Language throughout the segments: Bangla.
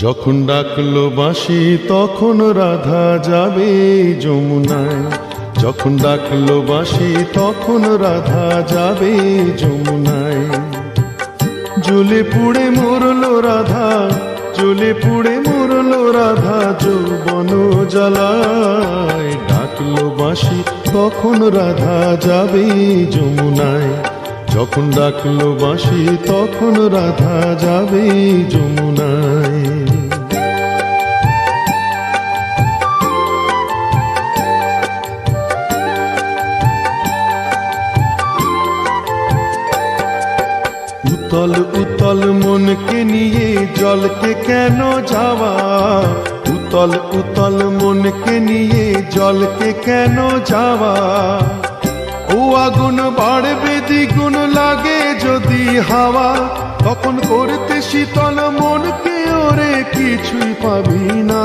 যখন ডাকলো বাঁশি তখন রাধা যাবে যমুনায়। যখন ডাকলো বাঁশি তখন রাধা যাবে যমুনায়। জ্বলে পুড়ে মরলো রাধা, জ্বলে পুড়ে মরলো রাধা যৌবন জ্বালায়। ডাকলো বাঁশি তখন রাধা যাবে যমুনায়। যখন ডাকলো বাঁশি তখন রাধা যাবে যমুনায়। উতল উতল মনকে নিয়ে জলকে কেন যাওয়া, উতল উতল মনকে নিয়ে জলকে কেন যাওয়া। ও আগুন বাড়বে দ্বিগুণ লাগে যদি হাওয়া, তখন করতে শীতল মনকে ওরে কিছুই পাবি না।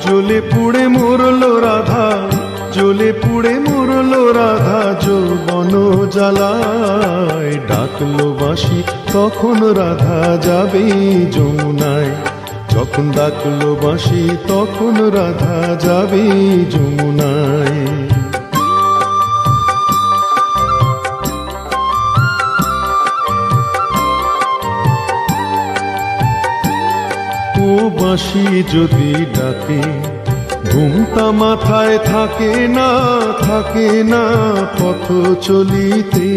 জ্বলে পুড়ে মরলো রাধা, জ্বলে পুড়ে মরলো রাধা যৌবন জ্বালায়। ডাকলো বাঁশি তখন রাধা যাবে যমুনায়। যখন ডাকলো বাঁশি তখন রাধা যাবে যমুনায়। ও বাঁশি যদি ডাকে ঘুমটা মাথায় থাকে না, থাকে না পথ চলিতে।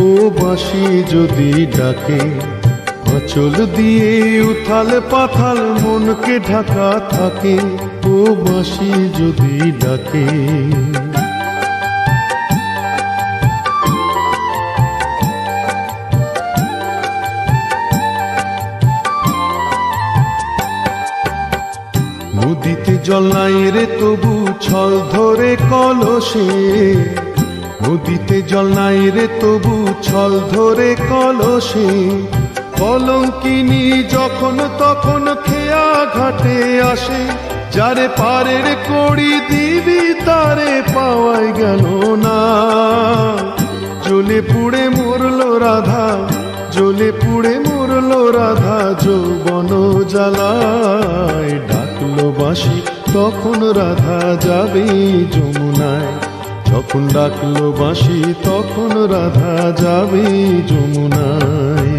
ও বাঁশি যদি ডাকে আঁচল দিয়ে উথাল পাথাল মনকে ঢাকা থাকে। ও বাঁশি যদি ডাকে নদীতে জল নাই রে তবু ছল ধরে কলসে, নদীতে জল নাই রে তবু ছল ধরে কলসে। কলঙ্কিনী যখন তখন খেয়া ঘাটে আসে, যারে পারের কড়ি দিবি তারে পাওয়াই গেল না। জ্বলে পুড়ে মরলো রাধা, জ্বলে পুড়ে মরলো রাধা যৌবন জ্বালায়। ডাকলো বাঁশি তখন রাধা যাবে যমুনায়। যখন ডাকলো বাঁশি তখন রাধা যাবে যমুনায়।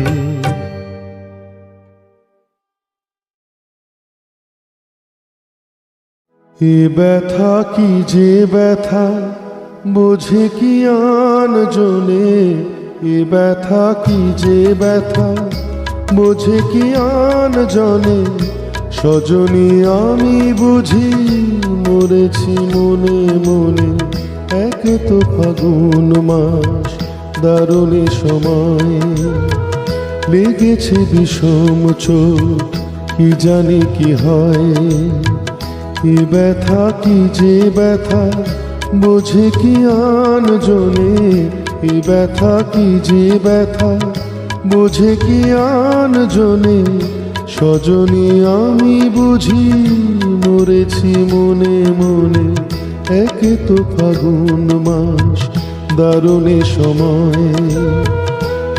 এ ব্যথা কি যে ব্যথা বোঝে কি আন জনে, এ ব্যথা কি যে ব্যথা বোঝে কি আন জনে। সজনী আমি বুঝি মরেছি মনে মনে, এক তো ফাগুন মাস দারুণ সময়। লেগেছে বিষম চোখ কি জানি কি হয়। এ ব্যথা কি যে ব্যথা বোঝে কি আন জনে, এ ব্যথা কি যে ব্যথা বোঝে কি আন জনে। সজনী আমি বুঝি মরেছি মনে মনে, এক তো ফাগুন মাস দারুণ সময়।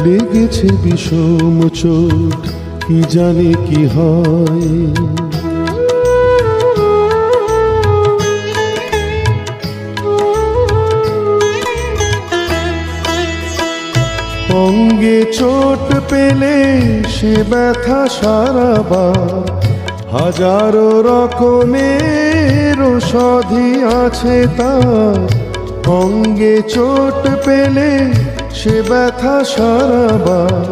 লেগেছে বিষম চোখ কি জানি কি হয়। অঙ্গে চোট পেলে সে ব্যথা সারাবার, হাজারো রকমের ঔষধি আছে তার। অঙ্গে চোট পেলে সে ব্যথা সারাবার,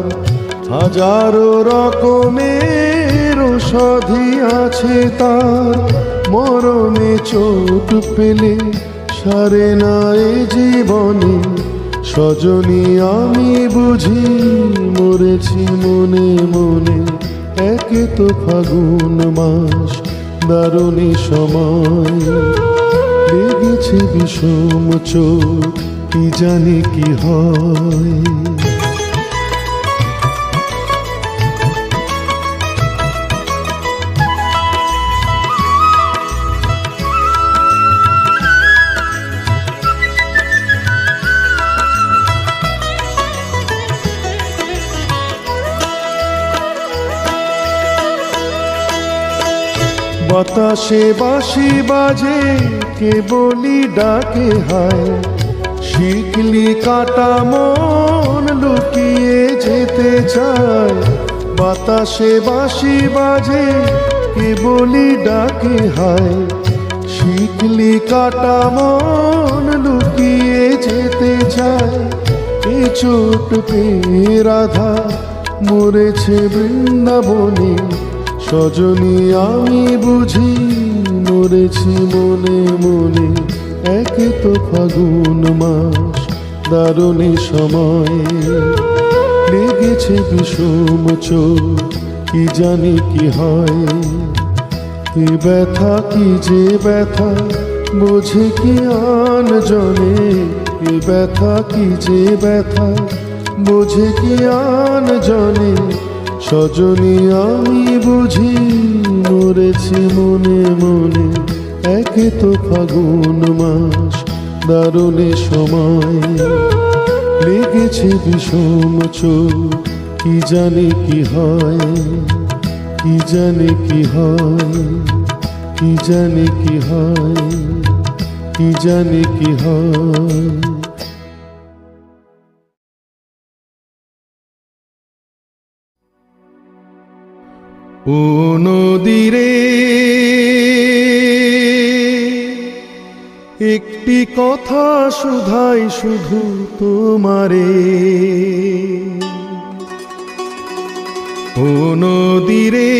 হাজারো রকমের ঔষধি আছে তার। মরণে চোট পেলে সারে না এ জীবনে, সজনী আমি বুঝি মরেছি মনে মনে, এক তো ফাগুন মাস দারুণ সময়। লেগেছে বিষম চোখ কি জানি কি হয়। বাতাসে বাঁশি বাজে কে বলি ডাকে হায়, শিকলি কাটা মন লুকিয়ে যেতে চায়। বাতাসে বাঁশি বাজে কে বলি ডাকে হায়, শিকলি কাটা মন লুকিয়ে যেতে চায়। এ চোট পেয়ে রাধা মরেছে বৃন্দাবনে, সজনী আমি বুঝি মরেছি মনে মনে। একে তো ফাগুন মাস দারুণী সময়, লেগেছে বিষম চোট কি জানি কি হয়। এ ব্যথা কি যে ব্যথা বোঝে কি আন জনে, এ ব্যথা কি যে ব্যথা বোঝে কি আন জনে। সজনী আমি বুঝি মরেছি মনে মনে, একে তো ফাগুন মাস দারুণী সময়, লেগেছে বিষম চোট কি জানি কি হয়, কি জানি কি হয়, কি জানি কি হয়, কি জানি কি হয়। ও নদীরে একটি কথা শুধাই শুধু তোমারে, ও নদীরে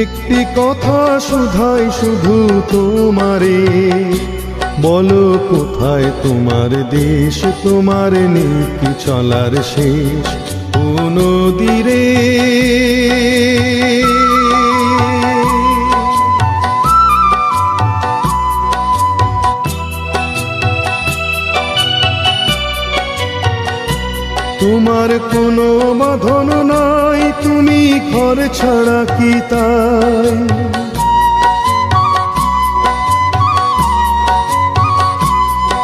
একটি কথা শুধাই শুধু তোমারে। বলো কোথায় তোমার দেশ, তোমার নীতি চলার শেষ। ও নদীরে তোমার কোনো বাঁধন নাই, তুমি ঘর ছাড়া কি তাই।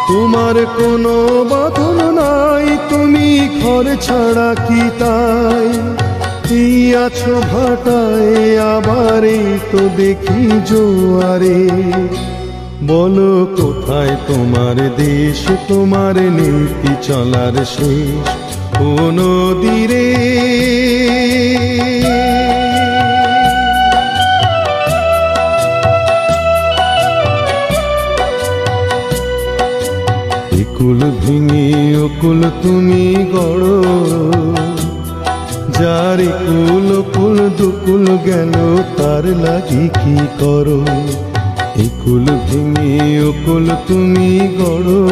তোমার কোনো বাঁধন নাই, তুমি ঘর ছাড়া কি তাই। এই আছো ভাটায় আবার এই তো দেখি জোয়ারে। বলো কোথায় তোমার দেশ, তোমার নীতি চলার শেষ। ও নদীরে একুল ভেঙে অকুল তুমি গড়ো, যার একুল কুল দুকুল গেল তার লাগি কি করো। একুল ভেঙে অকুল তুমি গড়ো,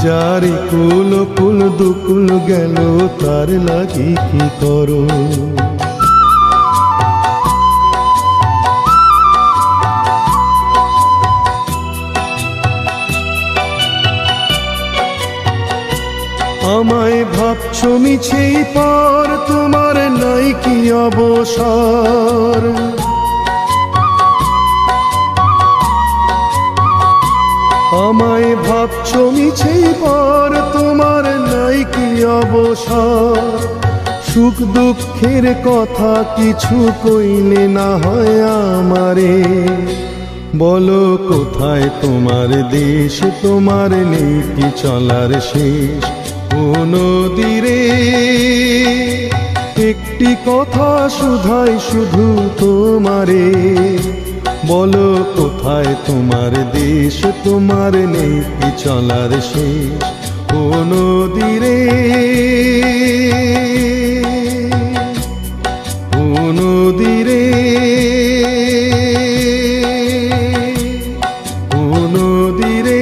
যার একুল কুল দুকুল গেল তার লাগি কি করো। আমায় ভাবছো মিছেই পর, তোমার নাই কি অবসর। আমায় ভাবছো মিছেই পর, তোমার নাই কি অবসর। সুখ দুঃখের কথা কিছু কইলে না হয় আমারে। বলো কোথায় তোমার দেশ, তোমার নীতি চলার শেষ। ও নদীরে একটি কথা শুধাই শুধু তোমারে। বলো কোথায় তোমার দেশ, তোমার নীতি চলার শেষ। ও নদীরে ও নদীরে ও নদীরে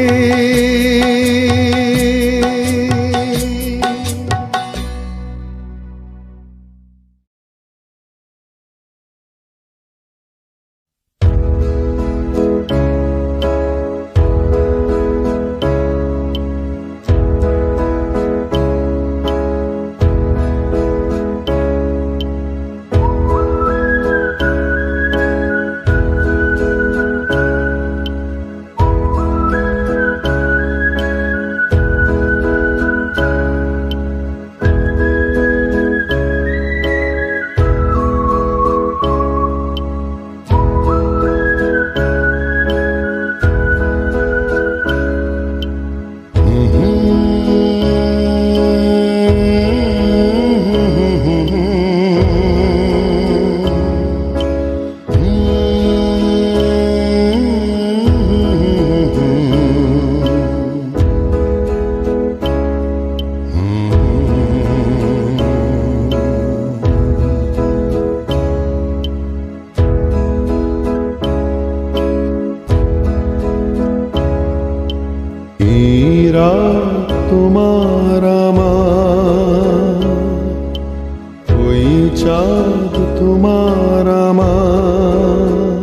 তোমার আমার,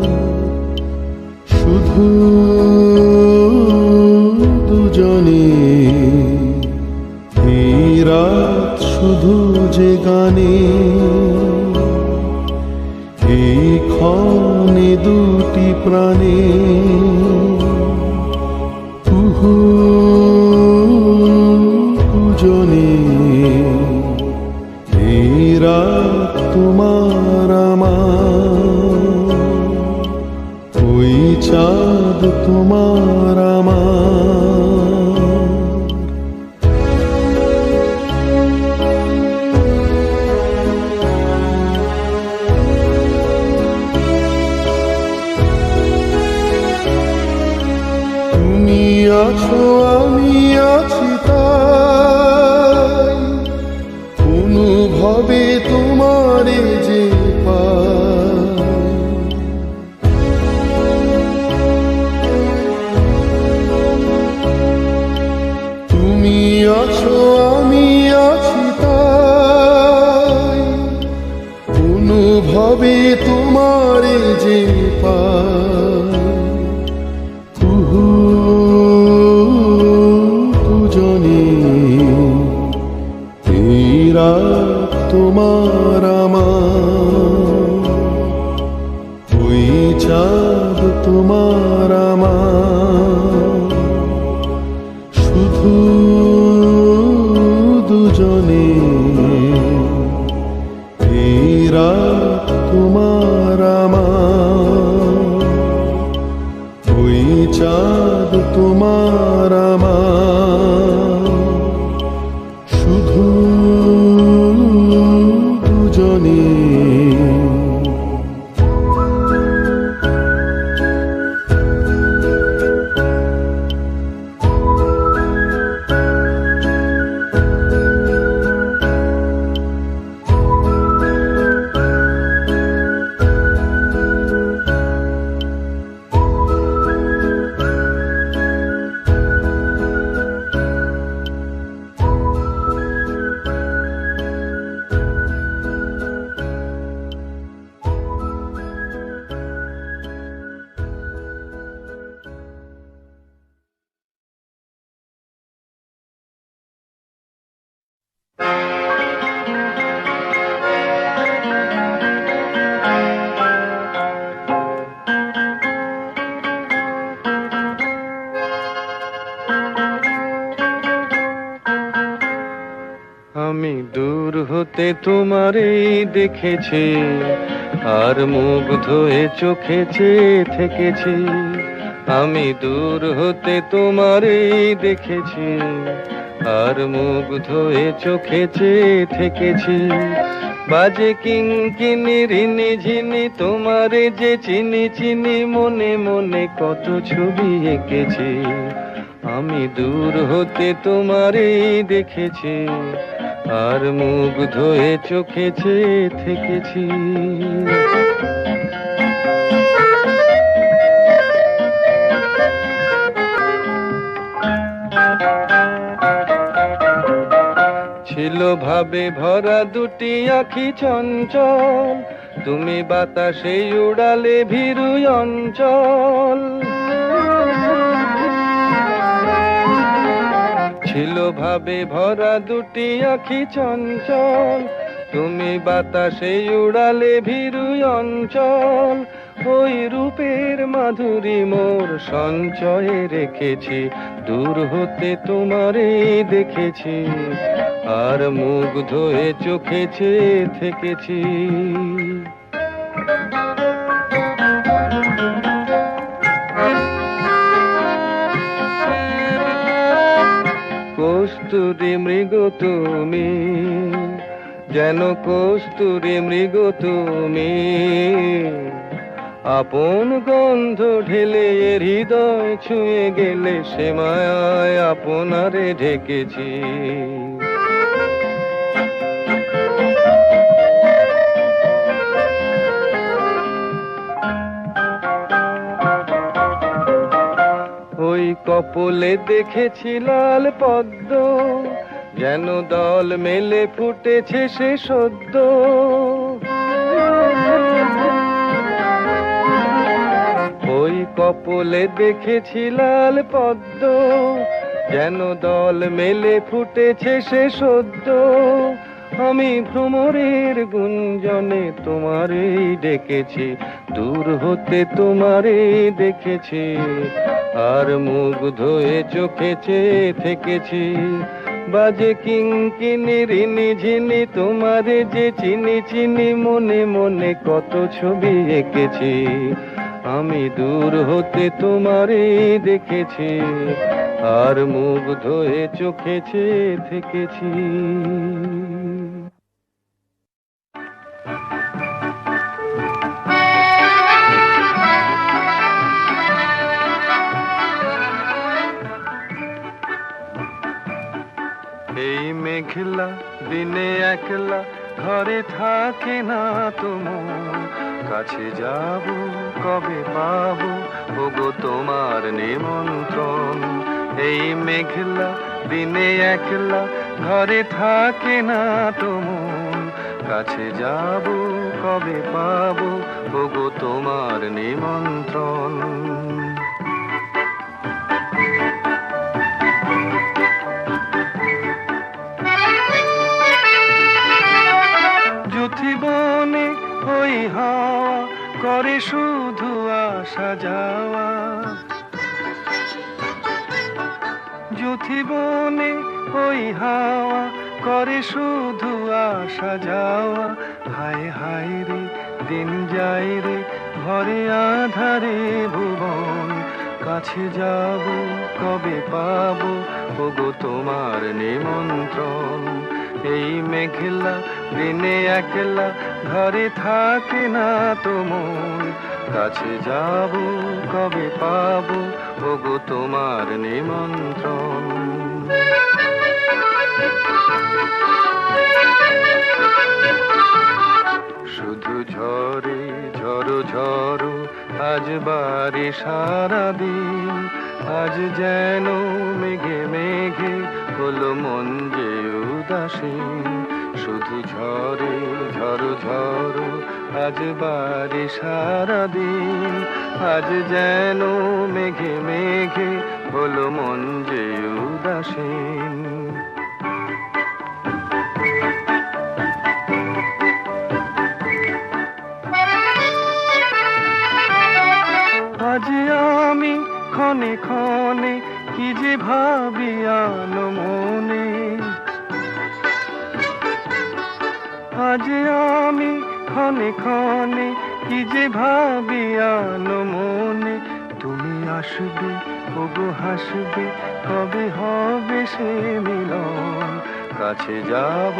শুধু দুজনে এই রাত শুধু যে গানে, এই ক্ষণে দুটি প্রাণে দুজনে এই রাত তোমার আমার, ওই চাঁদ তোমার আমার। তুমি আছো আমি আছি তাই, অনুভবে তোমারে যে পাই। তুমি আছো আমি আছি তাই, অনুভবে তোমারে যে পাই। দুজনে এই রাত তোমার আমার, ওই চাঁদ তোমার আমার, শুধু দুজনে এই রাত তোমার আমার, ওই চাঁদ তোমার আমার, শুধু দুজনে। আমি দূর হতে তোমারেই দেখেছি, আর মুগ্ধ হয়ে চোখে চেয়ে থেকেছি। আমি দূর হতে তোমারেই দেখেছি, আর মুগ্ধ হয়ে চোখে চেয়ে থেকেছি। বাজে কিঙ্কিনি রিনি ঝিনি তোমারে যে চিনি চিনি, মনে মনে কত ছবি এঁকেছি। আমি দূর হতে তোমারেই দেখেছি, আর মুগ্ধ হয়ে চোখে চেয়ে থেকেছি। ছিল ভাবে ভরা দুটি আঁখি চঞ্চল, তুমি বাতাসে উড়ালে ভীরু অঞ্চল। ছিল ভাবে ভরা দুটি আঁখি চঞ্চল, তুমি বাতাসে উড়ালে ভীরু অঞ্চল। ওই রূপের মাধুরী মোর সঞ্চয়ে রেখেছি, দূর হতে তোমারে দেখেছি, আর মুগ্ধ হয়ে চোখে চেয়ে থেকেছি। কস্তুরী মৃগ তুমি, যেন কস্তুরী মৃগ তুমি, আপন গন্ধ ঢেলে হৃদয় ছুঁয়ে গেলে, সে মায়ায় আপনারে ঢেকেছি। ওই কপলে দেখেছি লাল পদ্ম, যেন দল মেলে ফুটেছে সে সদ্য। কপলে দেখেছি লাল পদ্ম, যেন দল মেলে ফুটেছে সে সদ্য। আমি ভ্রমরের গুঞ্জনে তোমারেই ডেকেছি, দূর হতে তোমারেই দেখেছি, আর মুগ্ধ হয়ে চোখে চেয়ে থেকেছি। বাজে কিঙ্কিনি রিনি ঝিনি তোমারে যে চিনি চিনি, মনে মনে কত ছবি এঁকেছি। আমি দূর হতে তোমারেই দেখেছি, আর মুগ্ধ হয়ে চোখে চেয়ে থেকেছি। এই মেঘলা দিনে একলা ঘরে থাকে না তোমার, কাছে যাব কবে পাবো ওগো তোমার নিমন্ত্রণ। এই মেঘলা দিনে একলা ঘরে থাকে না তোমার, কাছে যাব কবে পাবো ওগো তোমার নিমন্ত্রণ। বনে ওই হাওয়া করে শুধু আসা যাওয়া, বনে ওই হাওয়া করে শুধু আসা যাওয়া। হায় হায় রে দিন যায় রে ঘরে আধারে ভুবন, কাছে যাব কবে পাবো ওগো তোমার নিমন্ত্রণ। এই মেঘলা দিনে একলা ঘরে থাকে না তোমার, কাছে যাব কবে পাবো ওগো তোমার নিমন্ত্রণ। শুধু ঝরে ঝরো ঝরো আজ বারে সারাদিন, আজ যেন মেঘে মেঘে হলো মন যে উদাসীন। শুধু ঝরে ঝরো ঝরো আজ বারে সারাদিন, আজ যেন মেঘে মেঘে হলো মন যে উদাসীন। আজ আমি ক্ষণে ক্ষণে কি যে ভাবি আনো মনে, আজ আমি ক্ষণে ক্ষণে কি যে ভাবি আনো মনে। তুমি আসবে ওগো হাসবে কবে হবে সে মিলন, কাছে যাব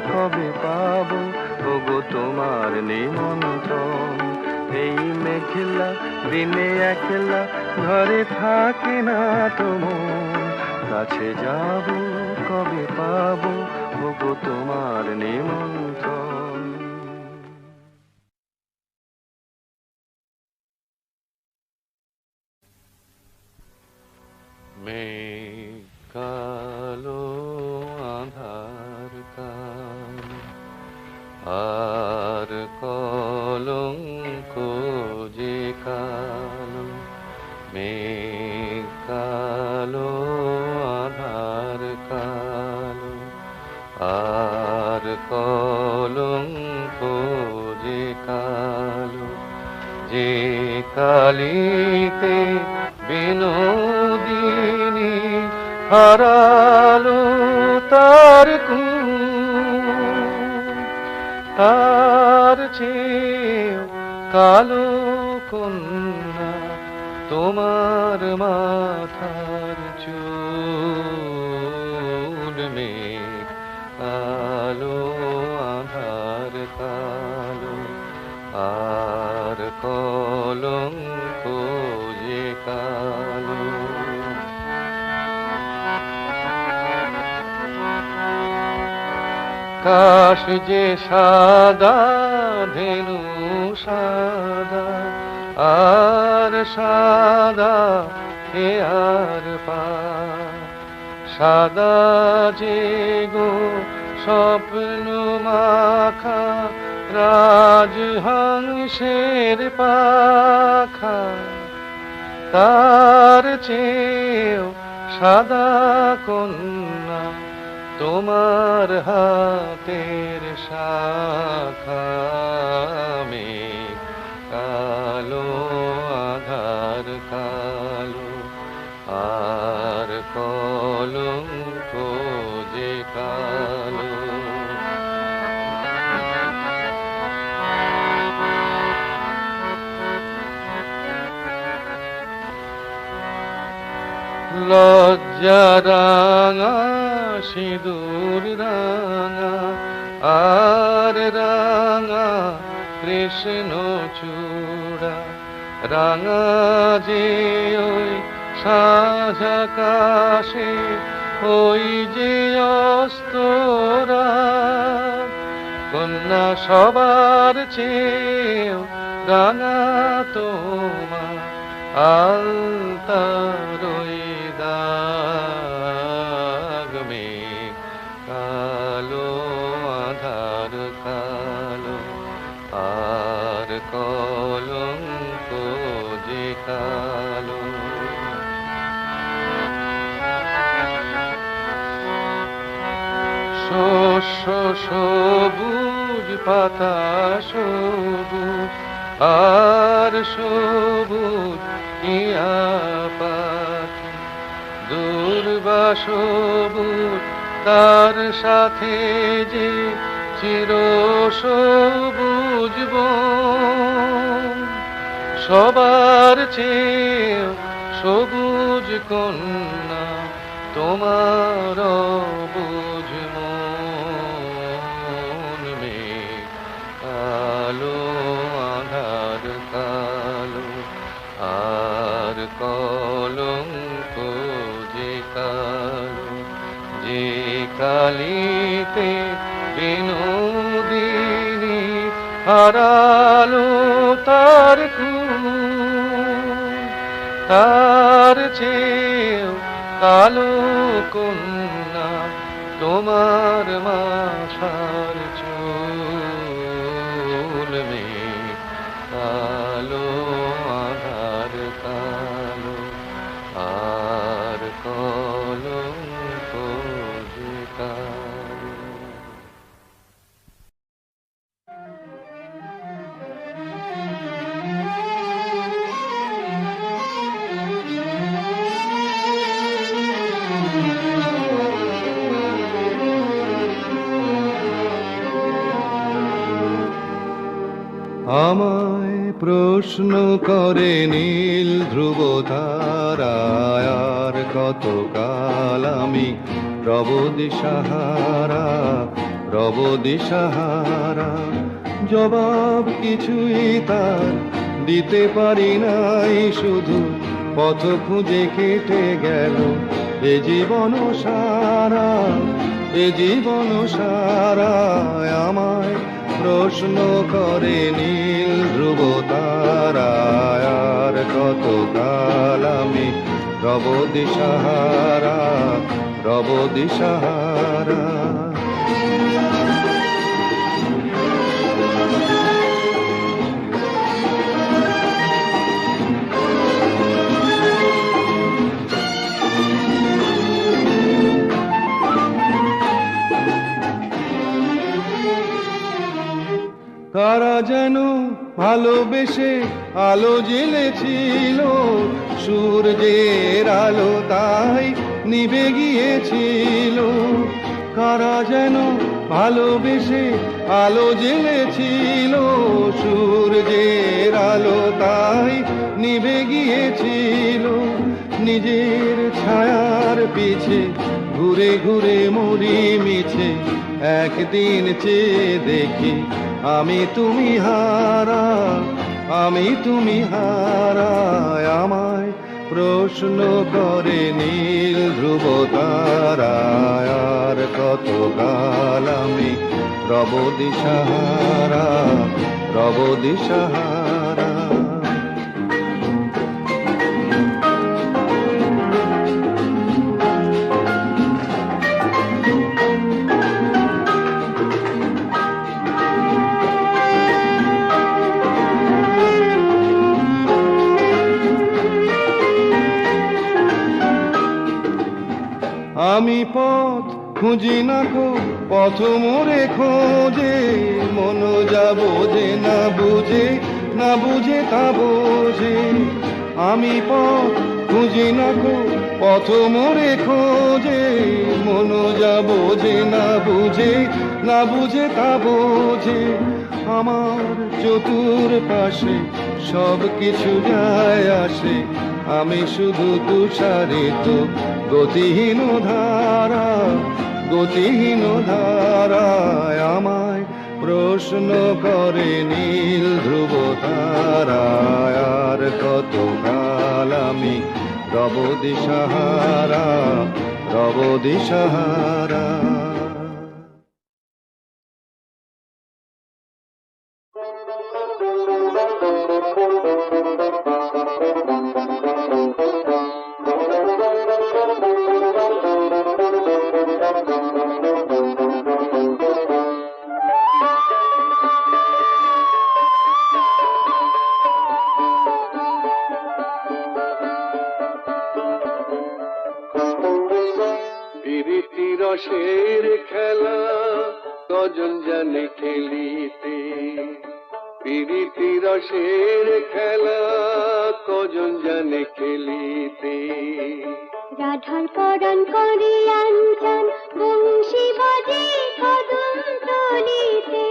কবে পাবো ওগো তোমার নিমন্ত্রণ। এই মেঘলা দিনে একলা ঘরে থাকে না তোমার, কাছে যাব কবে পাবো ওগো তোমার নিমন্ত্রণ। মেঘ কালো আঁধার কালো আর কলঙ্ক যে কালো, মেঘ কালো আঁধার কালো আর কলঙ্ক যে কালো, যে কালিতে বিনোদিনী হারালো তার তার চেয়েও কালো কন্যা তোমার মাথার চুল। মেঘ কালো আধার কালো আর কলঙ্ক যে কালো। কাশ যে সাদা ধেনু সাদা আর সাদা হে আর পা, সাদা যে গো স্বপ্ন মাখা রাজহংসের পাখা, তার চেয়েও সাদা কন্যা তোমার হাতের শাখা মেঘ কালো আধার কালো আর কলঙ্ক যে কালো লজ্জা রাঙা সিঁদুর রাঙা আর রাঙা কৃষ্ণ চূড়া রাঙা যে ওই সাঁঝ আকাশে ওই যে অস্তরা কন্যা সবার চেয়েও রাঙা তোমার আলতার ওই দাগ মেঘ কালো আধার কালো আর কলঙ্ক যে কালো শস্য সবুজ পাতা সবুজ আর সবুজ ইয়া পাখি দুর্বা সবুজ তার সাথে যে চির সবুজ বন সবার চেয়ে সবুজ কন্যা তোমার বুঝ মন মেঘ কালো আধার কালো আর কলঙ্ক যে কালো যে কালিতে বিনোদিনী হারালো তার তার চেয়েও কালো কন্যা তোমার মাথার চুল মেঘ কালো আধার কালো আর কলঙ্ক যে কালো আমায় প্রশ্ন করে নীল ধ্রুব তারায় আর কতকাল আমি রব দিশাহারা রব দিশাহারা জবাব কিছুই তার দিতে পারি নাই শুধু পথ খুঁজে কেটে গেল এ জীবন সারা এ জীবন সারা আমায় প্রশ্ন করে নীল ধ্রুব তারায় আর কতকাল আমি রব দিশাহারা রব দিশাহারা তারা যেন ভালোবেসে আলো জ্বেলেছিল সূর্যের আলো তাই নিভে গিয়েছিল কারা যেন ভালোবেসে আলো জ্বেলেছিল সূর্যের আলো তাই নিভে গিয়েছিল নিজের ছায়ার পিছে ঘুরে ঘুরে মরি মিছে একদিন চেয়ে দেখি আমি তুমি হারা আমি তুমি হারা আমায় প্রশ্ন করে নীল ধ্রুব তারায় আর কতকাল আমি রব দিশাহারা রব দিশাহারা আমি পথ খুঁজি না গো, পথ মোরে খোঁজে, মন যা বোঝে না বুঝে, না বুঝে তা বোঝে। আমি পথ খুঁজি না গো, পথ মোরে খোঁজে, মন যা বোঝে না বুঝে, না বুঝে তা বোঝে। আমার চতুর পাশে সব কিছু যায় আসে, আমি শুধু তুষারিত গতিহীন ধারা, গতিহীন ধারায় আমায় প্রশ্ন করে নীল ধ্রুব তারায়। আর কতকাল আমি রব দিশাহারা, রব দিশাহারা। প্রীতি রসের খেলা কজন জানে খেলিতে, প্রীতি রসের খেলা কজন জানে খেলিতে। রাধার পরাণ করে আনচান বংশী বাজে কদম তলিতে,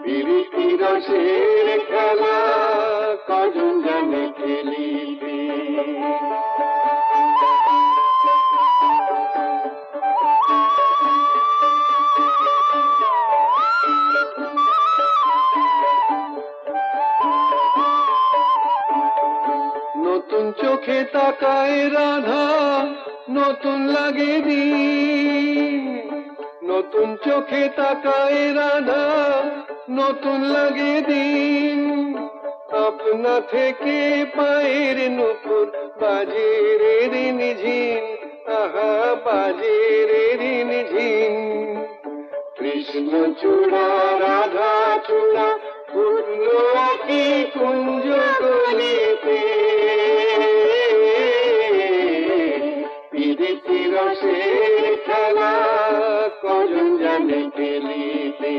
প্রীতি রসের খেলা কজন জানে খেলিতে। নতুন চোখে তাকায় রাধা, নতুন লাগে দিন। নতুন চোখে তাকায় রাধা, নতুন লাগে দিন। আপনা থেকে পায়ের নুপুর বাজে রে রিনঝিন, আহা বাজে রে রিনঝিন। কৃষ্ণ চূড়া রাধা চূড়া পূর্ণ আকি কুঞ্জ গলিতে, প্রীতি রসের খেলা কজন জানে খেলিতে।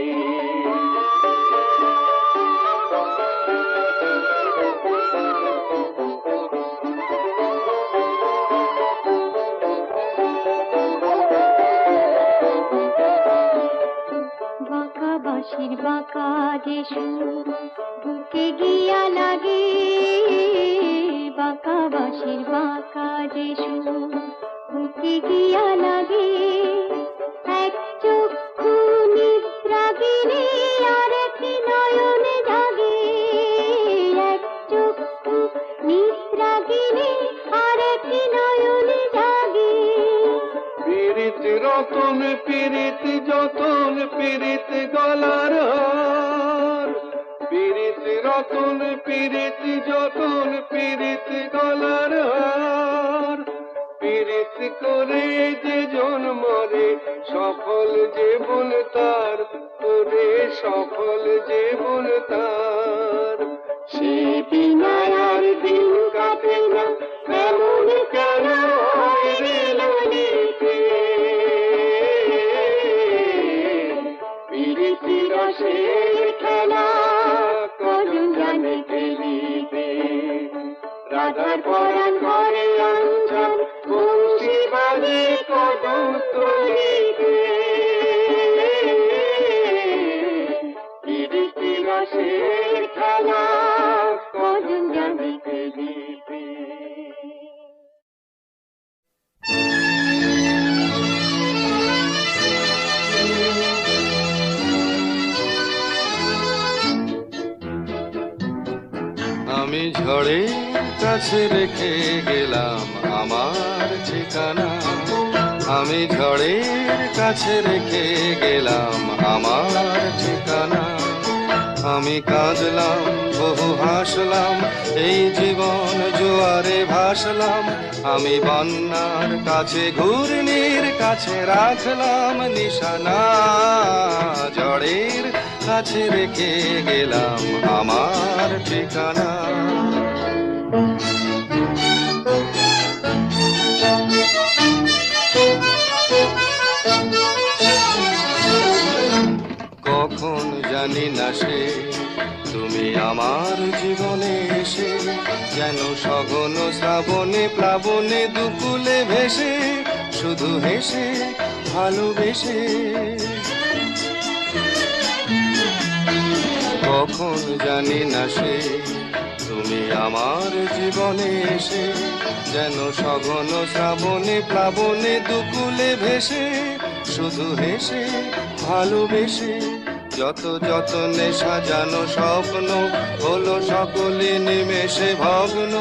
বাঁকা বাঁশির বাঁকা যে সুর বুকে গিয়া লাগে, বাঁকা বাঁশির বাঁকা যে সুর বুকে গিয়া লাগে। এক চক্ষু নিদ্রা গেলে আর একটি নয়ন জাগে, এক চক্ষু নিদ্রা গেলে আর একটি নয়ন জাগে। পীড়িত রতন পীড়িত যতন পীড়িত গলার হার, পীড়িত রতন পীড়িত যতন পীড়িত গলার হার। পীড়িত করে যে জন মরে সফল জীবন তার, করে সফল জীবন তার। সে বিনা আর দিন কাটে না, এমন কেন হয় রে ললিতে। প্রীতি রসের খেলা কজন জানে খেলিতে। রাধার পরাণ ঘরে আনচান বংশী বাজে কদম তলিতে, প্রীতি রসের খেলা কজন জানে খেলিতে। আমি ঝড়ের কাছে রেখে গেলাম আমার ঠিকানা, আমি ঝড়ের কাছে রেখে গেলাম আমার ঠিকানা। আমি কাঁদলাম বহু হাসলাম, এই জীবন জোয়ারে ভাসলাম। আমি বন্যার কাছে ঘূর্ণির কাছে রাখলাম নিশানা, ঝড়ের কাছে রেখে গেলাম আমার ঠিকানা। জানি না সে তুমি আমার জীবনে এসে যেন সঘন শ্রাবণে প্লাবনে দুকুলে ভেসে শুধু হেসে ভালোবেসে কখন জানি না সে তুমি আমার জীবনে এসে যেন সঘন শ্রাবণে প্লাবনে দুকুলে ভেসে শুধু হেসে ভালোবেসে যত যতনে সাজানো স্বপ্ন হলো সকলে নিমেষে ভগ্ন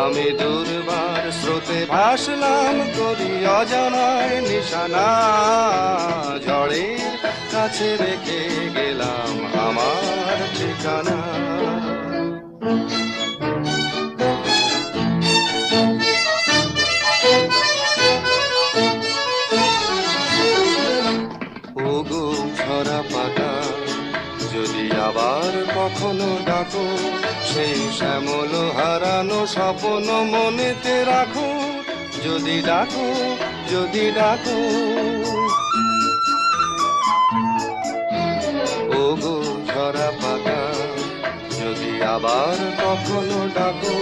আমি দুর্বার স্রোতে ভাসলাম করি অজানার নিশানা ঝড়ের কাছে রেখে গেলাম আমার ঠিকানা ওগো ঝরা পাতা যদি আবার কখনো ডাকো সেই শ্যামল হারানো স্বপ্ন মনেতে রাখো যদি ডাকো যদি ডাকো ওগো ঝরা পাতা যদি আবার কখনো ডাকো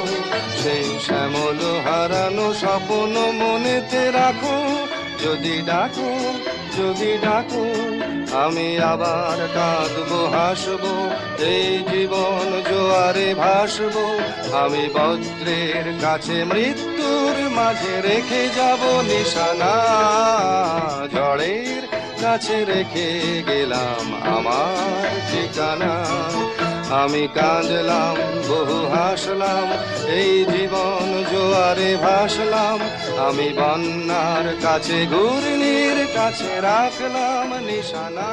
সেই শ্যামল হারানো স্বপ্ন মনেতে রাখো যদি ডাকো যদি ডাকো আমি আবার কাঁদবো হাসবো এই জীবন জোয়ারে ভাসবো আমি বজ্রের কাছে মৃত্যুর মাঝে রেখে যাব নিশানা ঝড়ের কাছে রেখে গেলাম আমার ঠিকানা আমি কাঁদলাম বহু হাসলাম এই জীবন জোয়ারে ভাসলাম আমি বন্যার কাছে ঘূর্ণির কাছে রাখলাম নিশানা